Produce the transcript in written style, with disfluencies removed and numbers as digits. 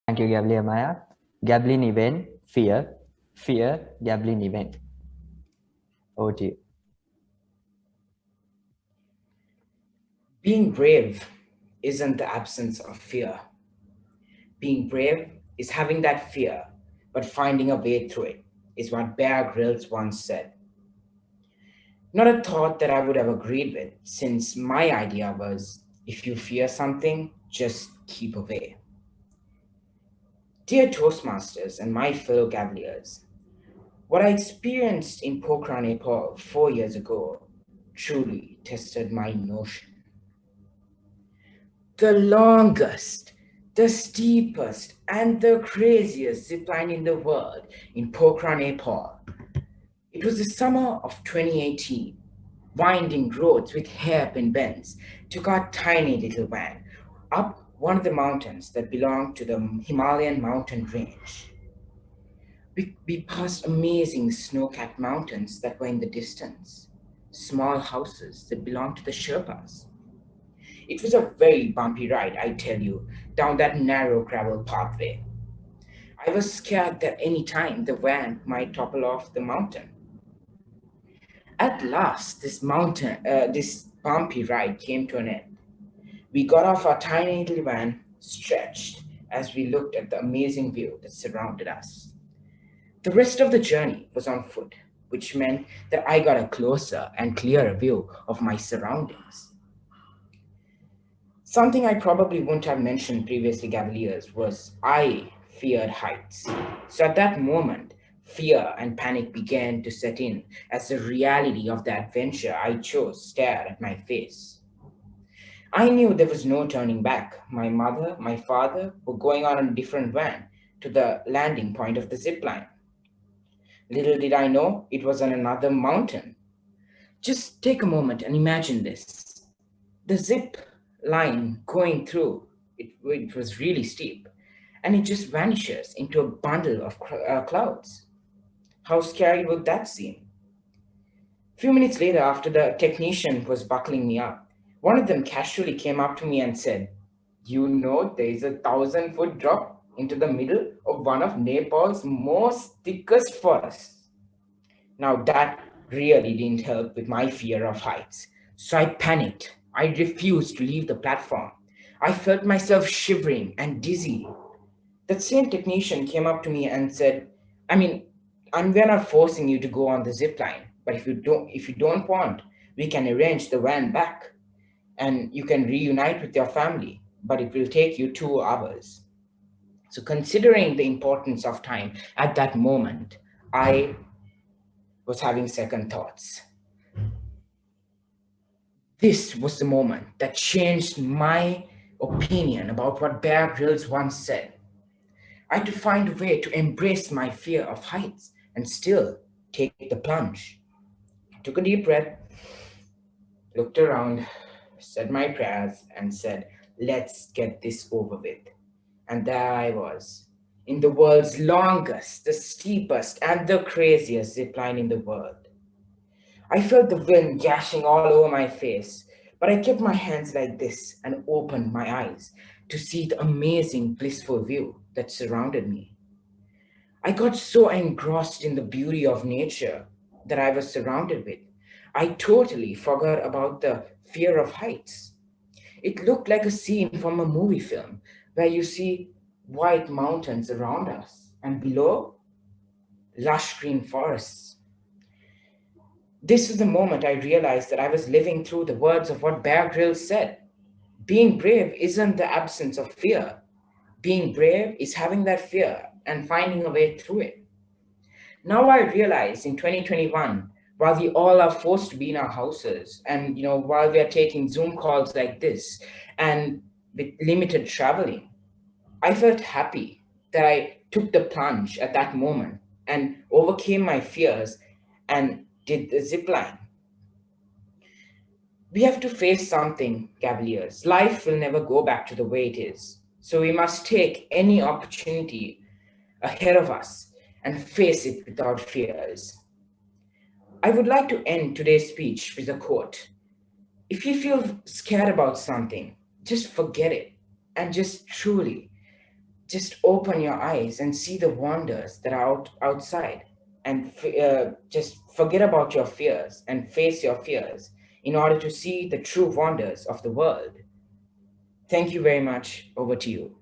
Thank you, Gabli Amaya. Gabli Niven, fear, fear, Gabli Niven. Over to you. Being brave isn't the absence of fear. Being brave is having that fear, but finding a way through it, is what Bear Grylls once said. Not a thought that I would have agreed with, since my idea was if you fear something, just keep away. Dear Toastmasters and my fellow Cavaliers, what I experienced in Pokhran, Nepal 4 years ago truly tested my notion. The longest, the steepest, and the craziest zipline in the world in Pokhran, Nepal. It was the summer of 2018. Winding roads with hairpin bends took our tiny little van up one of the mountains that belong to the Himalayan mountain range. We passed amazing snow-capped mountains that were in the distance, small houses that belonged to the Sherpas. It was a very bumpy ride, I tell you, down that narrow gravel pathway. I was scared that any time the van might topple off the mountain. At last, this bumpy ride came to an end. We got off our tiny little van, stretched as we looked at the amazing view that surrounded us. The rest of the journey was on foot, which meant that I got a closer and clearer view of my surroundings. Something I probably wouldn't have mentioned previously, Cavaliers, was I feared heights. So at that moment, fear and panic began to set in as the reality of the adventure I chose stared at my face. I knew there was no turning back. My mother, my father were going on a different van to the landing point of the zip line. Little did I know it was on another mountain. Just take a moment and imagine this. The zip line going through, it was really steep, and it just vanishes into a bundle of clouds. How scary would that seem? A few minutes later, after the technician was buckling me up, one of them casually came up to me and said, "You know, there is a 1,000 foot drop into the middle of one of Nepal's most thickest forests." Now, that really didn't help with my fear of heights. So I panicked. I refused to leave the platform. I felt myself shivering and dizzy. That same technician came up to me and said, "I mean, we're not forcing you to go on the zip line, but if you don't want, we can arrange the van back and you can reunite with your family, but it will take you 2 hours." So considering the importance of time at that moment, I was having second thoughts. This was the moment that changed my opinion about what Bear Grylls once said. I had to find a way to embrace my fear of heights and still take the plunge. I took a deep breath, looked around, said my prayers, and said, "Let's get this over with." And there I was, in the world's longest, the steepest, and the craziest zip line in the world. I felt the wind gashing all over my face, but I kept my hands like this and opened my eyes to see the amazing, blissful view that surrounded me. I got so engrossed in the beauty of nature that I was surrounded with. I totally forgot about the fear of heights. It looked like a scene from a movie film where you see white mountains around us and below, lush green forests. This was the moment I realized that I was living through the words of what Bear Grylls said. Being brave isn't the absence of fear. Being brave is having that fear and finding a way through it. Now I realize in 2021, while we all are forced to be in our houses and while we are taking Zoom calls like this and with limited traveling, I felt happy that I took the plunge at that moment and overcame my fears and did the zip line. We have to face something, Cavaliers. Life will never go back to the way it is. So we must take any opportunity ahead of us and face it without fears. I would like to end today's speech with a quote. If you feel scared about something, just forget it and just truly just open your eyes and see the wonders that are outside, and just forget about your fears and face your fears in order to see the true wonders of the world. Thank you very much. Over to you.